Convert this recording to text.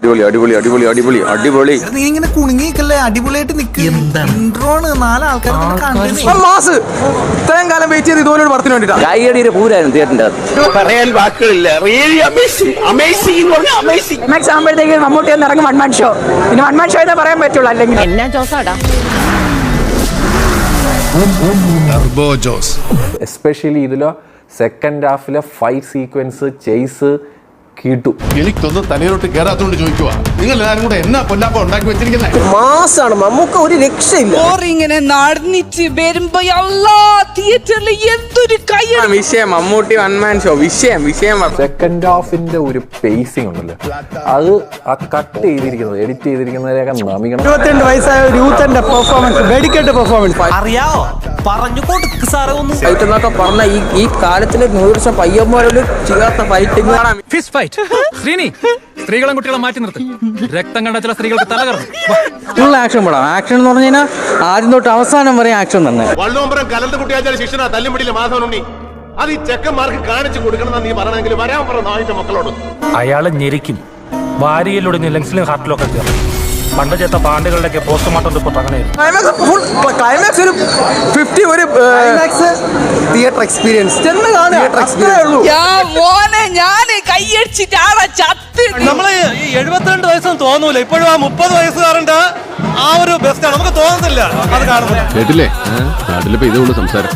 അടിപൊളി അടിപൊളി അടിപൊളി അടിപൊളി അടിപൊളി. നീ ഇങ്ങനെ കുണുങ്ങിക്കല്ലേ, അടിപൊളിയായിട്ട് നിക്ക്. ഇൻട്രോണ് 4 ആൾക്കാർ മാസ് ഇത്രയും കാലം വെയിറ്റ് ചെയ്ത് ഇതുപോലെ ഒരു പടത്തിന് വേണ്ടിട്ടാ. കൈയടിയുടെ പൂരായിരുന്നു തിയേറ്ററിന്റെ അകത്ത്. പറയാൻ വാക്കുകളില്ല. ആകുമ്പോഴത്തേക്ക് മമ്മൂട്ടി ഒന്ന് ഇറങ്ങും 1 man ഷോ. പിന്നെ 1 man ഷോ എന്നേ പറയാൻ പറ്റുള്ളൂ. അല്ലെങ്കിൽ എന്നാ ജോസാടാ എസ്പെഷ്യലി ഇതിലെ സെക്കൻഡ് ഹാഫിലെ ഫൈറ്റ് സീക്വൻസ് ചേസ് കിട്ടു. എനിക്കൊന്നും തലയിലോട്ട് കയറാത്തോണ്ട് ചോദിക്കുക, നിങ്ങൾ എല്ലാവരും കൂടെ എന്നാ പൊല്ലാപ്പ ഉണ്ടാക്കി വെച്ചിരിക്കുന്നത്? മാസാണ് മമ്മൂക്ക, ഒരു രക്ഷയില്ല. ഇങ്ങനെ നടന്നിട്ട് വരുമ്പോ തിയേറ്ററിൽ എന്തൊരു വിഷയം മമ്മൂട്ടി 1 man ഷോ വിഷയം. സെക്കൻഡ് ഹാഫിന്റെ ഒരു പേസിംഗ് ഉണ്ടല്ലോ, അത് ആ കട്ട് ചെയ്തിരിക്കുന്നത് എഡിറ്റ് ചെയ്തിരിക്കുന്നതിനൊക്കെ നമിക്കണം. 22 വയസ്സായ ഒരു യൂത്തിന്റെ പെർഫോമൻസ്, ഡെഡിക്കേറ്റഡ് പെർഫോമൻസ്. അറിയാവോ, പറഞ്ഞു കൊടുക്ക് സാറേ ഒന്ന്. ഫൈറ്റ് എന്നൊക്കെ പറഞ്ഞ ഈ കാലത്തിലെ 100 വർഷം പയ്യന്മാരോട് ചെയ്യാത്ത ഫൈറ്റിംഗ്. Fist fight. ശ്രീനി, സ്ത്രീകളും കുട്ടികളെ മാറ്റി നിർത്തി. രക്തം കണ്ട ചില സ്ത്രീകൾക്ക് തലകറങ്ങും. ഫുൾ ആക്ഷൻ പടം. ആക്ഷൻ എന്ന് പറഞ്ഞു കഴിഞ്ഞാൽ ആദ്യം തൊട്ട് അവസാനം വരെ ആക്ഷൻ തന്നെ. വള്ളോമ്പരം കലന്ത് കുട്ടിയാച്ചാൽ ശിക്ഷണ തല്ലുപിടിയിലെ മാധവനുണ്ണി. അത് ഈ ചെക്കന്മാർക്ക് കാണിച്ചു കൊടുക്കണം നീ പറയണമെങ്കിൽ വരാൻ പറഞ്ഞ നായിട്ട് മക്കളോട്. അയാളെ ഞെരിക്കും. വാരിയിലൊടിഞ്ഞ് ലങ്സിലും ഹാർട്ടിലൊക്കെ കയറും. പണ്ട് ചേർത്ത പാണ്ടുകളുടെ പോസ്റ്റ്മോർട്ടം റിപ്പോർട്ട് അങ്ങനെ ക്ലൈമാക്സ് ഒരു 50 ഒരു തിയേറ്റർ എക്സ്പീരിയൻസ് ഞാൻ കൈയടിച്ചിട്ട് ആളെ ചത്ത്. നമ്മള് 72 വയസ്സൊന്നും തോന്നൂല. ഇപ്പോഴും ആ 30 വയസ്സുകാരന്റെ ആ ഒരു ബെസ്റ്റാണ് നമുക്ക് തോന്നുന്നില്ല അത് കാണുമ്പോൾ. കേട്ടില്ലേ, നാട്ടിലിപ്പോ ഇതേ ഉള്ളൂ സംസാരം.